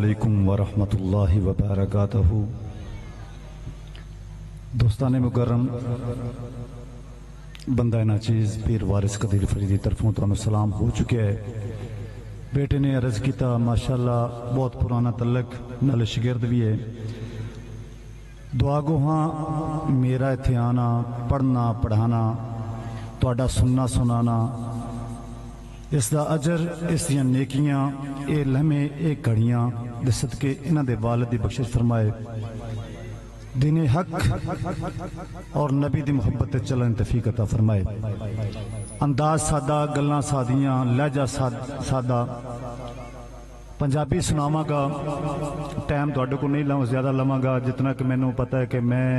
علیکم ورحمۃ اللہ وبرکاتہ۔ دوستان مکرم، بندہ ناچیز پیر وارث قدیر فریدی طرفوں تو سلام ہو چکے ہے۔ بیٹے نے عرض کیتا ماشاءاللہ بہت پرانا تعلق نال شگرد بھی ہے، دعا گو ہاں میرا اتھے آنا، پڑھنا پڑھانا، تواڈا سننا سنانا، اس دا اجر، اس دیاں نیکیاں، اے لمحے، اے گھڑیاں دے صدقے انہاں دے والد دی بخشش فرمائے، دین حق اور نبی دی محبت چلن توفیق عطا فرمائے۔ انداز سادہ، گلاں سادیاں، لہجہ سادہ، پنجابی سناواں گا، ٹائم تواڈے کو نہیں زیادہ لواں گا، جتنا کہ میں نے پتہ ہے کہ میں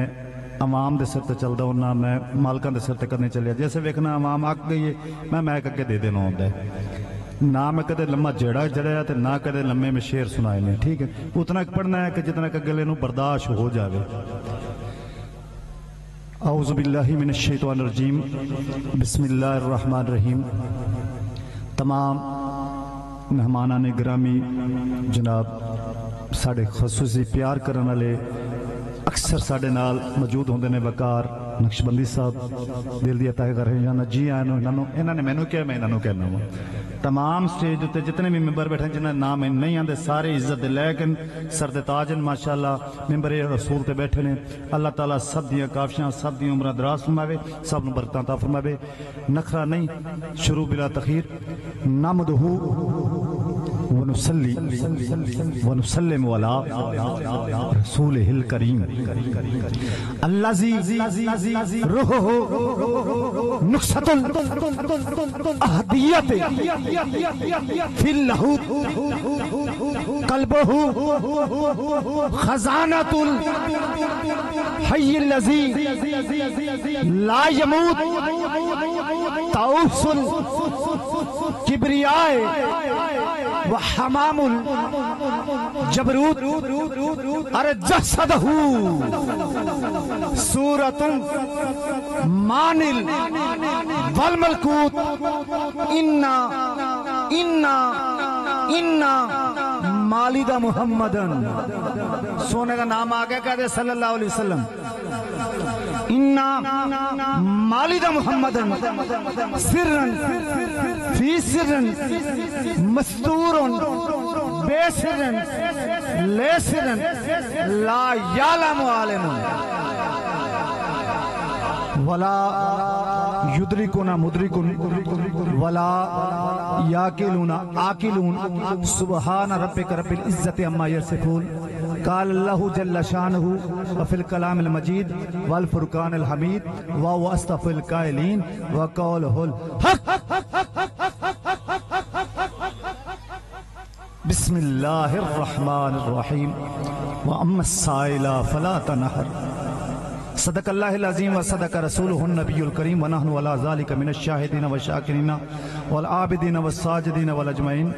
عوام دے سر تے چلدا ہونا، میں مالکاں دے سر تے کرنے چلیا، جیسے ویکھنا عوام آک گئی ہے میں میک اگے دے دینا ہوندا ہے، نہ میں کدے لمحہ جڑیا تے نہ کدے لمحے میں شعر سنائے نے، ٹھیک ہے، اتنا پڑھنا ہے کہ جتنا کہ اگلے نو برداشت ہو جاوے۔ اعوذ باللہ من الشیطان الرجیم، بسم اللہ الرحمن الرحیم۔ تمام مہمانان گرامی، جناب ساڑے خصوصی پیار کرنے والے اکثر ساڑے نال موجود ہوندے نے، وقار نقشبندی صاحب دل دی عطا کر رہے ہیں، جی آئے انہوں نے مینوں کیا، میں انہوں نے کہنا ہوں۔ تمام سٹیج تے جتنے بھی ممبر بیٹھے جنہاں نام نہیں آندے سارے عزت دے لیکن سر دے تاج ہیں ماشاءاللہ، ممبر رسول تے بیٹھے نے، اللہ تعالیٰ سب دیاں کافشاں، سب دیاں عمرہ دراز فرماوے، سب نو برکتاں عطا فرماوے۔ نخرہ نہیں، شروع بلا تخیر، نحمدہ ونصلی ونسلم علی رسولہ الکریم الذی روحہ نقصۃ الاحدیت فی اللاہوت قلبہ خزانۃ الحی الذی لا یموت طاؤس الکبریاء وحمام الجبروت ارجسدہ سورۃ مانل والملکوت انا مالدہ محمدن، سونے کا نام آگے کہہ دے صلی اللہ علیہ وسلم، انا مالدہ محمدن سرن فی سرن مستورن بے سرن لے سرن لا یعلم عالم ولا یدرکنا مدرکن ولا یاکلون آکلون سبحان ربک رب العزت عما یصفون قال اللہ جل شانہ وفی الکلام المجید والفرقان الحمید وهو اصدق القائلین وقولہ الحق۔ بسم اللہ الرحمن الرحیم واما السائل فلا تنہر۔ صدق اللہ العظیم وصدق رسولہ النبی الکریم ونحن علی ذالک من الشاہدین والشاکرین والعابدین والساجدین والاجمعین۔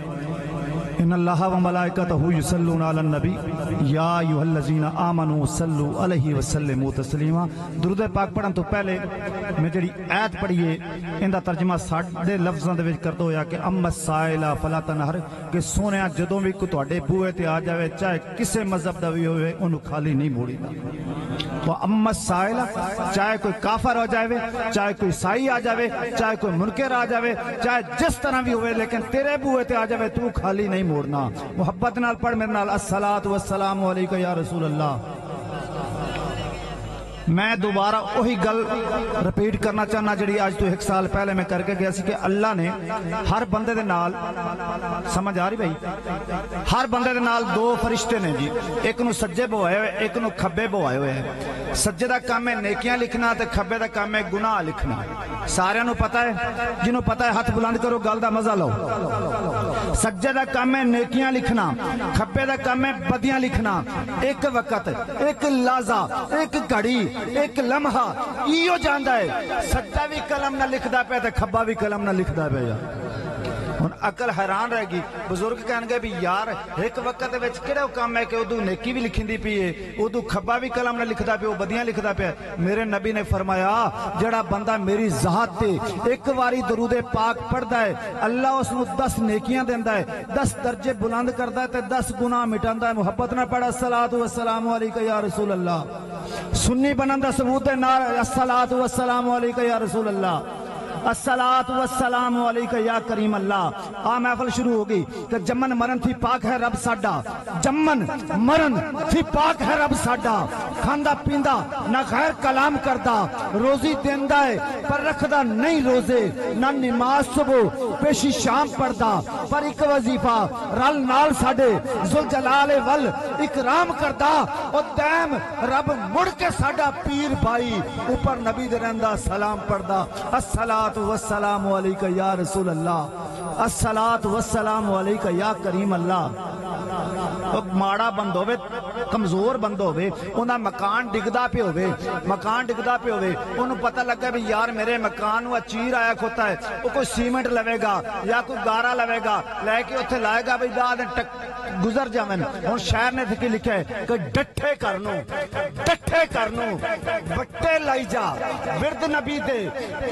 ان اللہ وملائکتہ یصلون علی النبی یا ایھا الذین آمنوا صلوا علیہ وسلموا تسلیما۔ درود پاک پڑھن تو پہلے میں جڑی آیت پڑھیے ان دا ترجمہ ساڈے لفظاں دے وچ کردا ہویا کہ اما السائل فلا تنہر، کہ سونیا جدوں بھی کوئی تواڈے بوئے تے آ جاوے چاہے کسے مذہب دا بھی ہوئے انہوں خالی نہیں موڑی دا۔ وَأَمَّا السَّائِلَ، چاہے کوئی کافر ہو جائے، چاہے کوئی عیسائی آ جائے، چاہے کوئی منکر آ جائے، چاہے جس طرح بھی ہوئے لیکن تیرے بوئے تے آ جائے تو خالی نہیں موڑنا۔ محبت نال پڑھ میرے نال، الصلاۃ والسلام علیکہ یا رسول اللہ۔ میں دوبارہ وہی گل رپیٹ کرنا چاہنا جڑی آج تو 1 سال پہلے میں کر کے گیا سی کہ اللہ نے ہر بندے دے نال، سمجھ آ رہی بھائی، ہر بندے دے نال 2 فرشتے نے جی، ایک نو سجے بوائے ہوئے، ایک نو کھبے بوائے ہوئے ہیں۔ سجے دا کام ہے نیکیاں لکھنا تے کھبے دا کام ہے گناہ لکھنا۔ سارے نو پتہ ہے، جنہوں پتہ ہے ہاتھ بلند کرو، گل دا مزہ لو۔ سجے دا کام ہے نیکیاں لکھنا، کھبے دا کام ہے بدیاں لکھنا۔ ایک وقت، ایک لحظہ، ایک گھڑی، ایک لمحہ ایو جاندہ ہے، سجدہ بھی قلم نہ لکھدا پہ تے کھبا بھی قلم نہ لکھدا پہ۔ ہن عقل حیران رہ گی. بزرگ کہن گے بھی یار ایک وقت وچ کیڑا کام ہے کہ ادو نیکی بھی لکھیندی پئی ہے, ادو کھبا بھی قلم نہ لکھدا پیا, بدیاں لکھدا پیا. میرے نبی نے فرمایا جڑا بندہ میری ذات تے ایک واری درود پاک پڑھدا ہے اللہ اس نو 10 نیکیاں دیندا ہے, 10 درجے بلند کردا ہے تے 10 گناہ مٹاندا ہے. محبت نہ پڑھا الصلاۃ والسلام علیکہ یا رسول اللہ. سنی بنن دا ثبوت ہے الصلاۃ والسلام علیکہ یا رسول اللہ, الصلاۃ والسلام علیکہ یا کریم اللہ. محفل شروع ہو گئی کہ جمن مرن تھی پاک ہے رب ساڈا, جمن مرن تھی پاک ہے رب ساڈا. کھاندا پیندا نہ غیر کلام کردا, روزی دیندا ہے پر رکھدا نہیں روزے, نہ نماز صبح پیشی شام پڑھدا پر ایک وظیفہ رل نال ساڈے ذوالجلال ول اکرام کردا. او دائم رب مڑ کے ساڈا پیر بھائی اوپر نبی دے رہندا سلام پڑھدا. الصلاۃ والسلام علیکہ یا رسول اللہ, الصلاۃ والسلام علیکہ یا کریم اللہ. ماڑا بند ہوئے, کمزور بند ہوئے, انہاں مکان ڈگدا پہ ہوئے, مکان ڈگدا پہ ہوئے, انہوں پتہ لگا بھی یار میرے مکان ہوا چیر آیا کھوتا ہے, وہ کوئی سیمنٹ لوے گا یا کوئی گارا لوے گا, لے کے اتھے لائے گا بھی بعد گزر جاویں. اور شہر نے تھکی لکھا ہے کہ ڈٹھے کرنو بٹے لائی جا, ورد نبی دے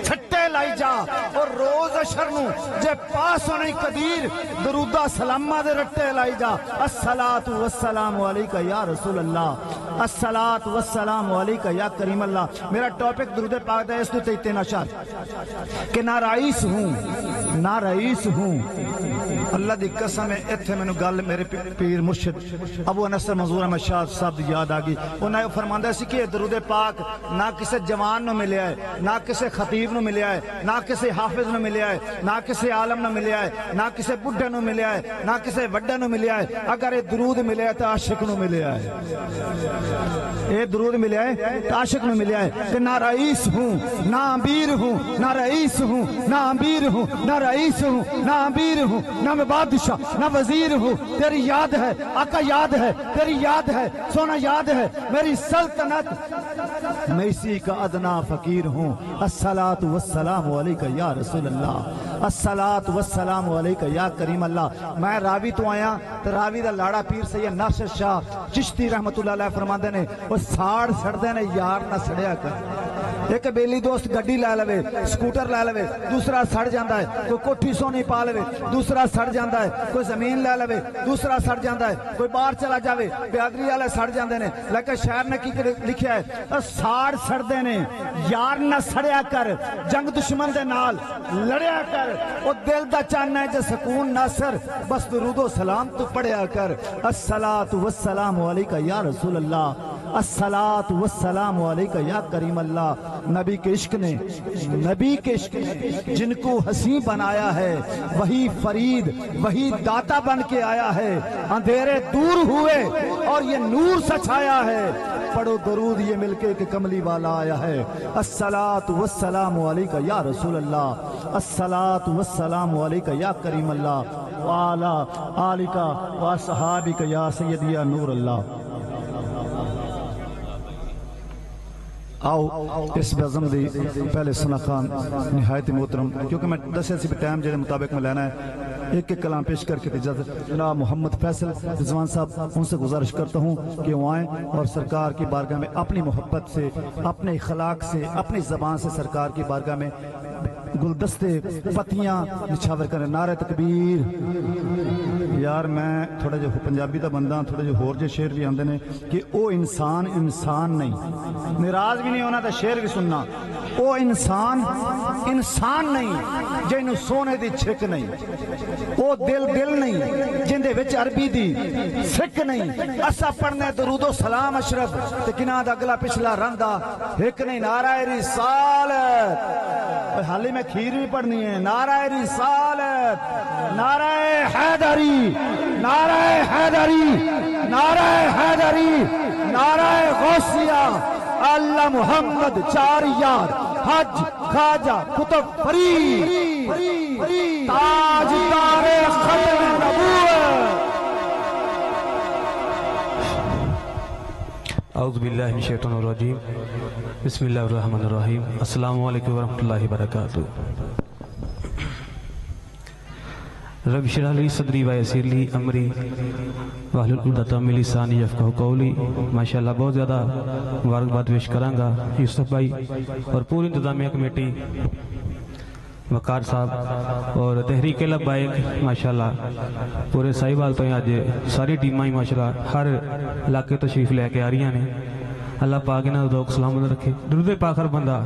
چھٹے لائی جا, اور روز اشرنو جے پاس ہونے قدیر درودہ سلامہ دے رٹے لائی جا. الصلاۃ والسلام علیکہ یا رسول اللہ, الصلاۃ والسلام علیکہ یا کریم اللہ. میرا ٹاپک درود پاک ہے, اس تو تیتین اشار کہ نہ رئیس ہوں. اللہ دی قسم ہے اتھے میں گل میرے پیر مرشد ابو انس منظور احمد شاہ صاحب یاد آ گئی. انہوں نے فرماندہ سی کہ درود پاک نہ کسے جوان نو ملیا ہے, نہ کسے خطیب نو ملیا ہے, نہ کسے حافظ نو ملیا ہے, نہ کسے عالم نو ملیا ہے, نہ کسے بڈھے نو ملیا ہے, نہ کسے وڈے نو ملیا ہے. اگر یہ درود ملیا ہے تو عاشق نو ملیا ہے, یہ درود ملیا ہے تو عاشق نو ملیا ہے. کہ نہ رئیس ہوں نہ امیر ہوں, نہ رئیس ہوں نہ امیر ہوں, نہ رئیس ہوں نہ امیر ہوں, نہ میں بادشاہ نہ وزیر ہوں. تیری یاد ہے آقا, یاد ہے تیری یاد ہے سونا, یاد ہے میری سلطنت, میں اسی کا ادنا فقیر ہوں. الصلاۃ والسلام علیکہ یا رسول اللہ, الصلاۃ والسلام علیکہ یا کریم اللہ. میں راوی تو آیا تو راوی دا لاڑا پیر سید ناصر شاہ چشتی رحمت اللہ علیہ فرماندے نے وہ ساڑ سڑدے نے یار نہ سڑیا کر. ایک بیلی دوست گڈی لے لوے, سکوٹر لے لوے, دوسرا سڑ جاندہ ہے. کوئی کوٹھی سونی پا لوے, دوسرا سڑ جاندہ ہے. کوئی زمین لے لوے, دوسرا سڑ جاندہ ہے. کوئی باہر چلا جاوے, بیادری والے سڑ جاندے نے. لیکن شہر نے کی لکھیا ہے ساڑ سڑدے نے یار نہ سڑیا کر, جنگ دشمن دے نال لڑیا کر. او دل دا چاہنا ہے جے سکون ناصر, بس درود و سلام تو پڑھیا کر. الصلاۃ والسلام علیکہ یا رسول اللہ, الصلاۃ والسلام علیکہ یا کریم اللہ. نبی کے عشق نے جن کو حسین بنایا ہے, وہی فرید وہی داتا بن کے آیا ہے. اندھیرے دور ہوئے اور یہ نور سچایا ہے, پڑھو درود یہ مل کے کہ کملی والا آیا ہے. الصلاۃ والسلام علیکہ یا رسول اللہ, الصلاۃ والسلام علیکہ یا کریم اللہ, وعلی آلکہ واصحابکہ یا سیدی یا نور اللہ. آؤ اس بزم دی پہلے سنا خان نہایت محترم, کیونکہ میں 10 سی ٹائم جڑے مطابق میں لینا ہے, ایک ایک کلام پیش کر کے اجازت. جناب محمد فیصل رضوان صاحب, ان سے گزارش کرتا ہوں کہ وہ آئیں اور سرکار کی بارگاہ میں اپنی محبت سے, اپنے اخلاق سے, اپنی زبان سے سرکار کی بارگاہ میں گلدستے پتیاں نچھاور کریں. نعرہ تکبیر. یار میں تھوڑا جو پنجابی دا بندہ, تھوڑا جو ہور جے شعر بھی آندے نے کہ او انسان نہیں, ناراض بھی نہیں ہونا تو شعر بھی سننا. او انسان نہیں جنوں سونے دی چھک نہیں, او دل نہیں جن دے وچ عربی دی سکھ نہیں. اسا پڑھنے درود و سلام اشرف تے کناں دا اگلا پچھلا رندا ایک نہیں. نعرہ رسالت, حالی میں کھیر بھی پڑھنی ہے. نعرہ رسالت, نعرہ حیدری, نعرہ حیدری, نعرہ حیدری, نعرہ غوثیہ, اللہ محمد چار یار, حج خواجہ قطب فرید, تاجدار ختم نبوت. اعوذ باللہ من الشیطان الرجیم, بسم اللہ الرحمن الرحیم. السلام علیکم ورحمۃ اللہ وبرکاتہ. رب اشرح لي صدری ویسر لي امری واحلل عقدۃ من لسانی یفقہوا قولی. ماشاءاللہ بہت زیادہ مبارکباد پیش کراں گا یوسف بھائی اور پوری انتظامیہ کمیٹی، وقار صاحب اور تحریک لبیک. ماشاءاللہ پورے ساہیوال تو آج ساری ٹیماں ہی ماشاءاللہ ہر علاقے تشریف لے کے آ رہی ہیں. اللہ پاک انہاں دا ذوق سلامت رکھے. درود پاک ہر بندہ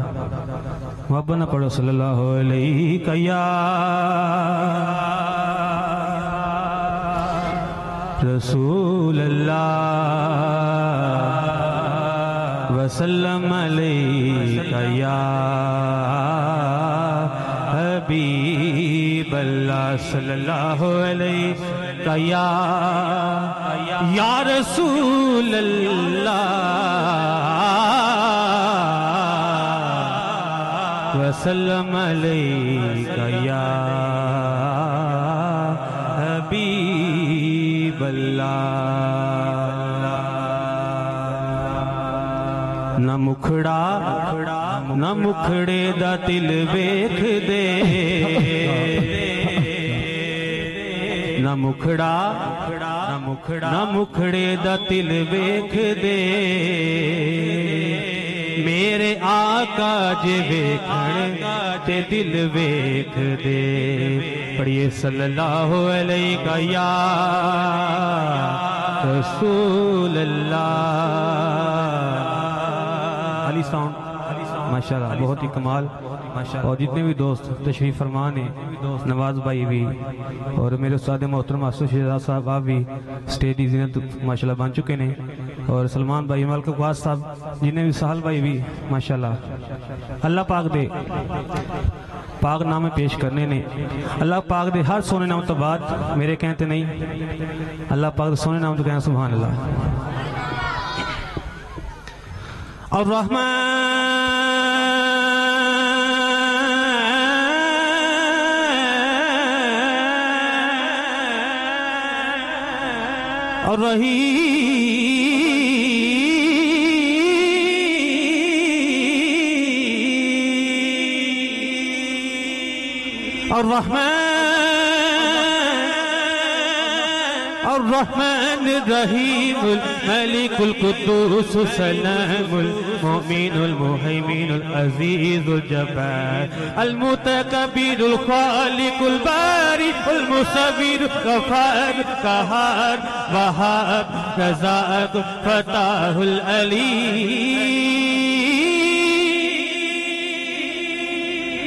محبت نہ پڑھو صلی اللہ علیہ یا رسول اللہ وسلم علیہ یا حبیب اللہ صلی اللہ علیہ یا رسول اللہ وسلم علیہ یا حبیب اللہ. نہ مکھڑے دا دل ویکھ دے، نہ مکھڑے دا دل ویکھ دے، میرے آقا جے ویکھن تے دل ویکھ دے. پڑھیے صلی اللہ علیہ یا رسول اللہ. علی ساؤنڈ ماشاءاللہ بہت ہی کمال. اور جتنے بھی دوست تشریف فرمان ہیں، نواز بھائی بھی اور میرے استاد محترم آصف شہزاد صاحب آپ بھی سٹیج کی زینت ماشاءاللہ بن چکے ہیں، اور سلمان بھائی ملک قواس صاحب جنہیں بھی سہل بھائی بھی ماشاءاللہ اللہ پاک دے پاک نام پیش کرنے نے. اللہ پاک دے ہر سونے نام تو بعد میرے کہتے نہیں، اللہ پاک دے سونے نام تو کہنا سبحان اللہ. الرحمن الرحیم الملک القدوس السلام المؤمن المهيمن العزيز الجبار المتكبر الخالق البارئ المصور الغفار القهار وهاب رزاق فتاح العليم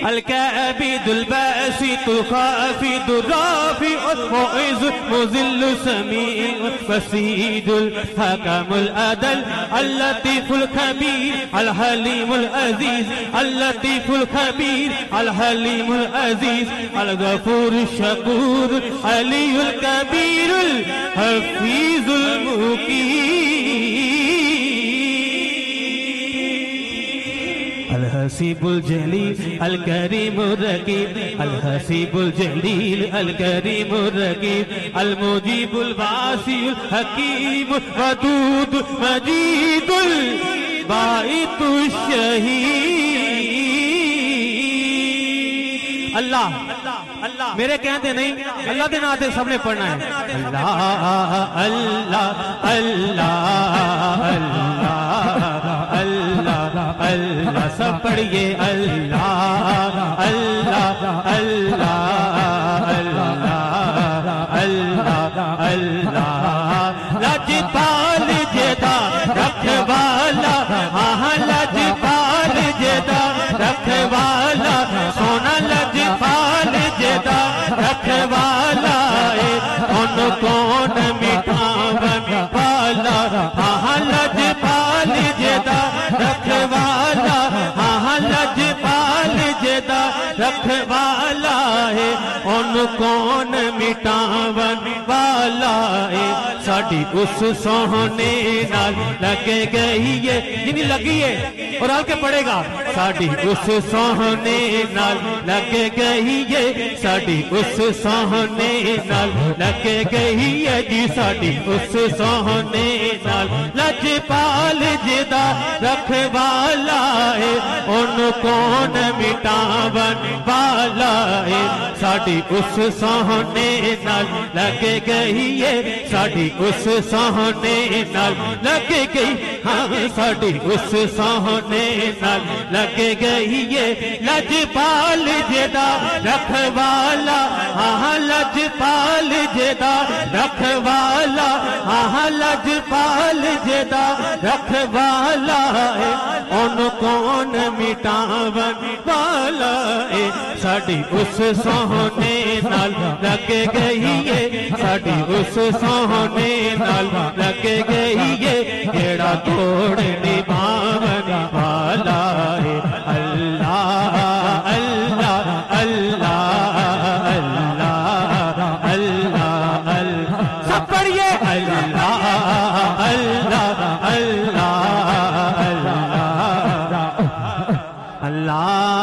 الكابد الباسط الخافض الرافع المعز المذل السميع الفسيد الحكم العدل اللطيف الخبير الحليم العزيز اللطيف الخبير الحليم العزيز الغفور الشكور العلي الكبير الحفيظ المقيم الحسيب الجليل الكريم الرقيب الحسيب الجليل الكريم الرقيب المجيب الباسي الحكيم ودود مجيد الباعث الشهيد. اللہ میرے کہتے نہیں، اللہ دے ناتے سب نے پڑھنا ہے. اللہ اللہ اللہ اللہ اللہ اللہ سب پڑھئے. اللہ اللہ اللہ اللہ اللہ اللہ لجپال جدا رکھوالا، ہاں لجپال جدا رکھوالا، سونا لجپال جدا رکھوالا ہے، ان کون مٹھاون والا، ہاں لجپال جدا رکھوالا، ہاں لجپال جدا رکھوالا ہے، ان کون مٹاون والا ہے. ساڑی اس سونے نال لگے گئی ہے، جنہی لگی ہے اور آل کے پڑے گا. ساڈی اس سوہنے نال لگ گئی ہے ساڈی اس سوہنے نال لگ گئی ہے جی ساڈی اس سوہنے نال لجپال جدا رکھوالا ہے ان کون مٹاون والا ہے ساڈی اس سوہنے نال لگ گئی ہے ساڈی اس سوہنے نال لگ گئی ہاں ساڈی اس سوہنے نال لگ گئی ہے لجپال جدا رکھوالا ہاں لجپال جدا رکھوالا ہاں لجپال جدا رکھوالا ہے ان کون مٹاون والا ہے ساڈی اس سوہنے نال لگ گئی ہے ساڈی اس سوہنے نال لگ گئی ہے جیڑا توڑ نبھاون والا ہے اللہ اللہ اللہ اللہ اللہ اللہ سب پڑھیے اللہ اللہ اللہ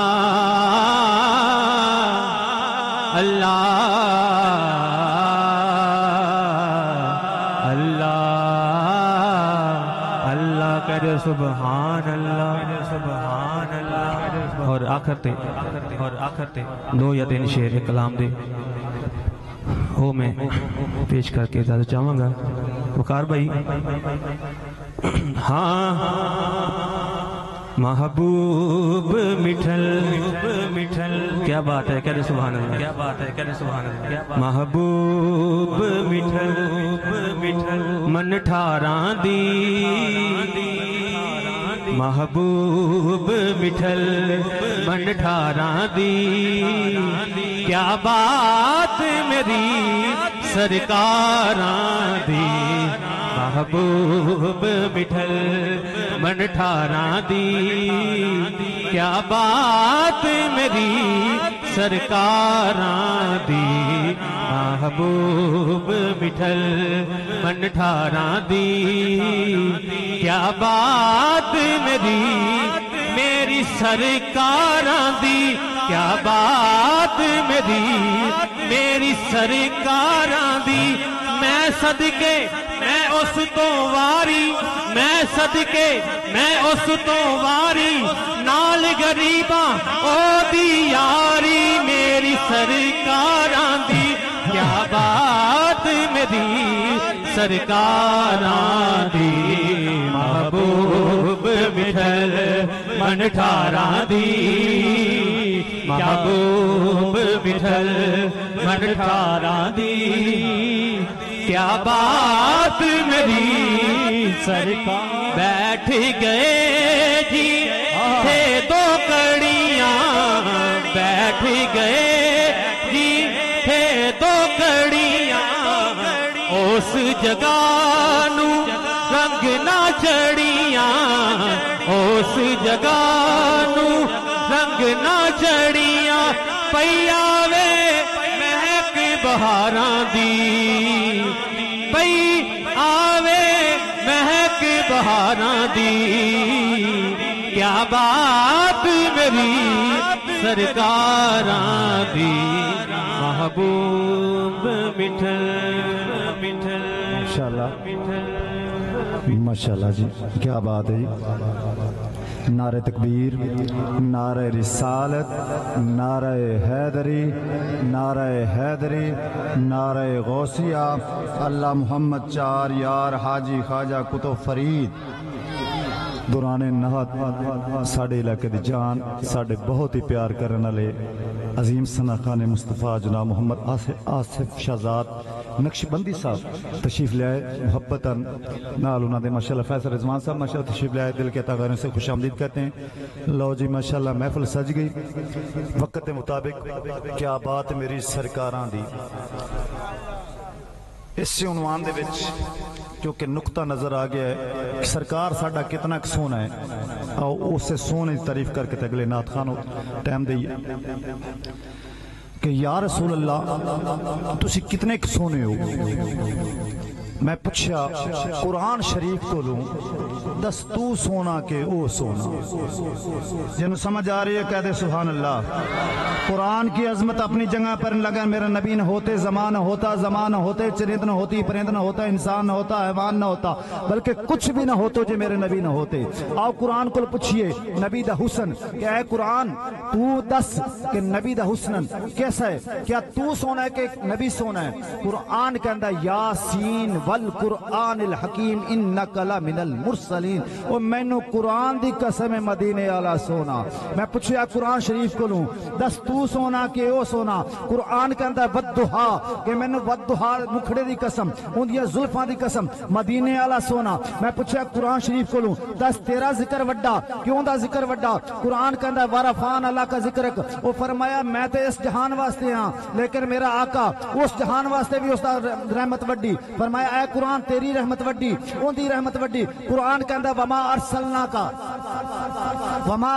اللہ اللہ کرے سبحان اللہ سبحان اللہ اور آخر تے دو یا تین شعر کلام دے وہ میں پیش کر کے اجازت چاہوں گا وقار بھائی ہاں محبوب مٹھل کیا بات ہے کہہ رہے سبحان اللہ کیا بات ہے کہہ رہے سبحان اللہ محبوب مٹھل من ٹھاراں دی محبوب مٹھل من ٹھاراں دی کیا بات میری سرکاراں دی محبوب مٹھل من ٹھاراں دی کیا بات میری سرکاراں دی محبوب مٹھل من ٹھاراں دی کیا بات میری سرکاراں دی کیا بات میری سرکاراں دی میں صدقے میں اس تو واری میں صدقے میں اس تو واری نال غریباں او دی یاری میری سرکاراں دی کیا بات میری سرکاراں دی محبوب مٹھل من ٹھاراں دی محبوب مٹھل من ٹھاراں دی کیا بات میری سرکار بیٹھ گئے جی تھے دو کڑیاں بیٹھ گئے جی تھے دو کڑیاں اس جگہ نو رنگ نہ چڑیاں اس جگہ نو رنگ نہ چڑیاں پئی آوے مہک بہاراں دی پئی آوے مہک بہاراں دی کیا بات میری سرکاراں دی محبوب مٹھل ماشاءاللہ جی کیا بات ہے جی نعرہ تکبیر نعرہ رسالت نعرہ حیدری نعرہ غوثیہ اللہ محمد چار یار حاجی خواجہ کتب فرید دوران نہت ساڑھے علاقے دی جان ساڑھے بہت ہی پیار کرنے والے عظیم ثنا خان مصطفیٰ جناب محمد آصف شہزاد نقشبندی صاحب تشریف لے آئے محبتاً نال انہوں نے ماشاءاللہ فیصل رضوان صاحب ماشاءاللہ تشریف لے آئے دل کے تاغیروں سے خوش آمدید کہتے ہیں لو جی ماشاءاللہ محفل سج گئی وقت مطابق کیا بات میری سرکاراں دی اس سے عنوان دے وچ کیونکہ نقطہ نظر آ گیا ہے کہ سرکار ساڑھا کتنا سونا ہے اور اس سے سونے تعریف کر کے اگلے نعت خانوں ٹائم دئیے کہ یا رسول اللہ تسی کتنے سونے ہو میں پوچھا قرآن شریف کو لوں دس تو سونا کے او سونا، جنہوں سمجھ آ رہی ہے کہہ دے سبحان اللہ۔ قرآن کی عظمت اپنی جگہ پر لگا، میرا نبی نہ ہوتے زمان نہ ہوتا، زمان نہ ہوتے چرند نہ ہوتی، پرند نہ ہوتا، انسان نہ ہوتا، حیوان نہ ہوتا، بلکہ کچھ بھی نہ ہوتے جو میرے نبی نہ ہوتے۔ آؤ قرآن کو پوچھئے نبی دا حسن کہ اے قرآن تو دس کہ نبی دا حسن کیسا ہے، کیا تو سونا ہے کہ نبی سونا ہے؟ قرآن کہندہ یاسین والقرآن الحکیم انکا لمن المرسلین، اور میں نے قرآن دی قسم مدینے آلہ سونا۔ میں پوچھیا قرآن شریف کو لوں دس تو سونا کہ او سونا، قرآن کہندہ ودہا کہ میں نے ودہا مکھڑے دی قسم، ان دیا زلفان دی قسم مدینے آلہ سونا۔ میں پوچھیا قرآن شریف کو لوں دس تیرا ذکر وڈا کیوں دا ذکر وڈا، قرآن کہندہ وارفان اللہ کا ذکر، وہ فرمایا میں تے اس جہان واسطے ہاں لیکن میرا آقا اس جہان واسطے بھی اس دا رحمت وڈی، فرمایا اے قرآن تیری رحمت وڈی ان دی رحمت وڈی۔ قرآن کہندہ وما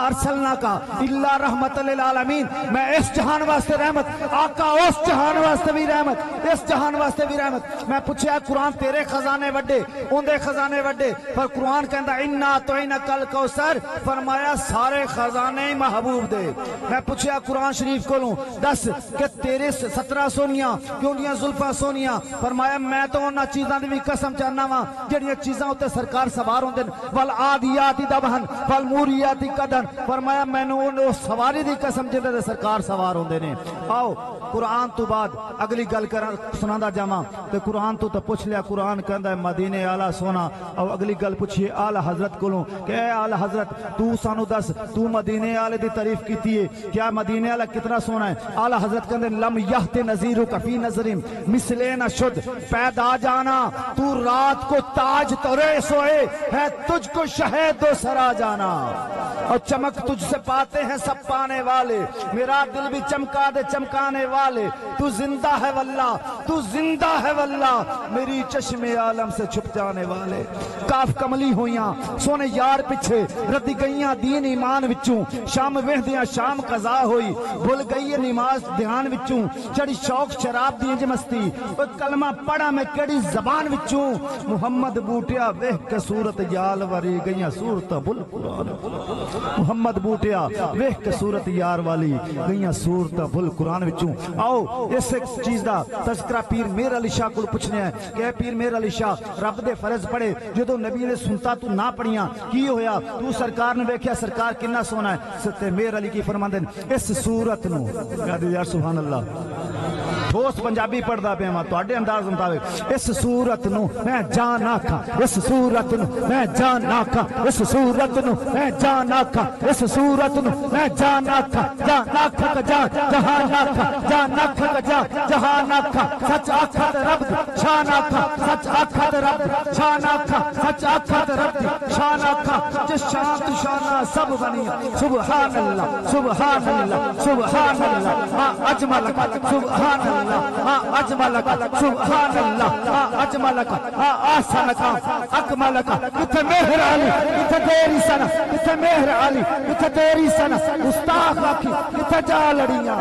ارسلناکا الا رحمت للعالمین، میں اس جہان واسطے رحمت، آقا اس جہان واسطے بھی رحمت، اس جہان واسطے بھی رحمت۔ میں پوچھا قرآن تیرے خزانے وڈے ان دے خزانے وڈے، پر قرآن کہندہ انا اعطیناکا الکوثر، فرمایا سارے خزانے محبوب دے۔ میں پوچھا قرآن شریف کو لوں دس کہ تیرے 17 سونیاں کیوں دیاں زلفاں سونیاں، فرمایا میں تو انہاں چیزاں دی بھی قسم چاہنا وا جڑیاں چیزاں ہوتے سرکار سوار ہوندے والعادیات دبہن والموریات قدن، فرمایا میں نے ان سواری دی قسم جڑے دے سرکار سوار ہوندے نے۔ آؤ قرآن تو بعد اگلی گل سناندا جاواں تے قرآن تو پوچھ لیا، قرآن کہندا ہے مدینے آلہ سونا، اور اگلی گل پوچھیے اعلی حضرت کولوں کہ اے اعلی حضرت تو سانو دس تو مدینے آلے دی تعریف کیتی ہے، کیا مدینے آلہ کتنا سونا ہے؟ اعلی حضرت کہندے لم یحت نظیرک فی نظرم مثلے نہ شد، پیدا جانا تو رات کو تاج ترے سوئے ہے تجھ کو شہد و سرا جانا، اور چمک تجھ سے پاتے ہیں سب پانے والے، میرا دل بھی چمکا دے چمکانے والے، تو زندہ ہے واللہ تو زندہ ہے واللہ، میری چشم عالم سے چھپ جانے والے۔ کاف کملی ہویاں سونے یار پچھے ردی گئیاں دین ایمان وچوں، شام وہدیاں شام قضا ہوئی بھول گئی ہے نماز دھیان وچوں، چڑی شوق شراب دی انج مستی، وہ کلمہ پڑھا میں کیڑی زبان وچوں، محمد بوٹیا وہ کے صورت یال وری گئیاں صورت بل قرآن، محمد بوٹیا وہ کے صورت یار والی گئیاں صورت بل قرآن وچوں۔ آؤ اس چیز دا تذکرہ پیر میر علی شاہ کو پوچھنے ہیں کہ اے پیر میر علی شاہ رب دے فرض پڑھے جدو نبی نے سنتا تو نہ پڑھیاں کی ہویا، تو سرکار نے ویکھیا سرکار کنا سونا ہے، تے میر علی کی فرماندے اس صورت نو یار سبحان اللہ ٹھوس پنجابی پڑھدا پیا تو اڈے انداز مطابق، اس صورت نو میں جان آکھاں، اس صورت نو میں جان آکھاں، اس صورت نو میں جان آکھاں، اس صورت نو میں جان آکھاں، جان آکھاں جان جہان آکھاں، جان آکھاں جان جہان آکھاں، سچ آکھاں تے رب دی شان آکھاں، سچ آکھاں تے رب دی شان آکھاں، سچ آکھاں تے رب دی شان آکھاں، جس شان تو شانہ سب بنی، سبحان اللہ سبحان اللہ سبحان اللہ ما اجملک سبحان اللہ ما اجملک سبحان اللہ ما اجملک ما احسنک اکملک، کتھے مہر علی کتھے تیری سنا، کتھے مہر علی کتھے تیری سنا، گستاخ آکھی کتھے جا لڑیاں۔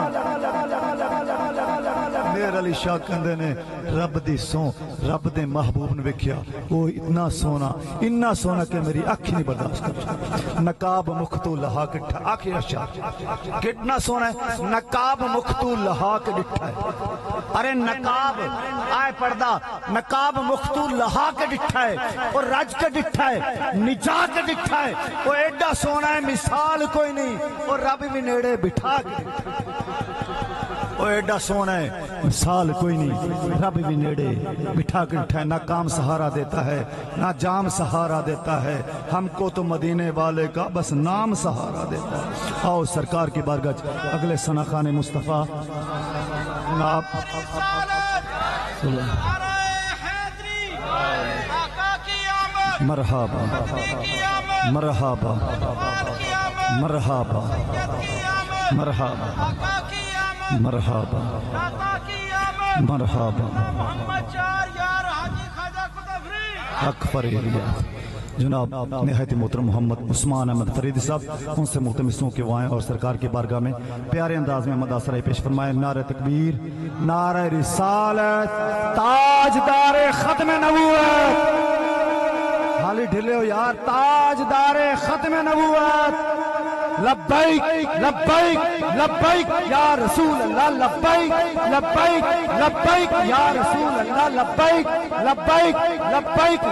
میر علی شاہ کہندے نے رب دی سو رب دے محبوب نے ویکھیا وہ اتنا سونا کہ میری اکھ نہیں برداشت کر، نقاب مختو لہا کے ڈٹھا، آخر شاہ کتنا سونا ہے، نقاب مختو لہا کے ڈٹھا ہے، ارے نقاب آئے پردہ نقاب مختو لہا کے ڈٹھا ہے اور رج کے ڈٹھا ہے نجا کے ڈٹھا ہے، وہ ایڈا سونا ہے مثال کوئی نہیں، اور رب بھی نیڑے بٹھا کے وہ ایڈا سونا ہے مثال کوئی نہیں، رب بھی نیڑے بٹھا کے ڈٹھا ہے، نہ کام سہارا دیتا ہے نہ جام سہارا دیتا ہے، ہم کو تو مدینے والے کا بس نام سہارا دیتا ہے۔ آؤ سرکار کی بارگاہ اگلے ثنا خان مصطفیٰ جناب مرحبا مرحبا مرحبا مرحبا مرحبا مرحبا حق فریدیا جناب نہایت محترم محمد عثمان احمد فریدی صاحب ان سے ملتمسوں کے وائیں اور سرکار کی بارگاہ میں پیارے انداز میں مداثرہ پیش فرمائے. نعرہ تکبیر، نعرہ رسالت، تاجدار ختم نبوت. حالی ڈھلے ہو یار، تاجدار ختم نبوت. لبیک لبیک لبیک یا رسول اللہ، لبیک لبیک لبیک یا رسول اللہ، لبیک لبیک لبیک.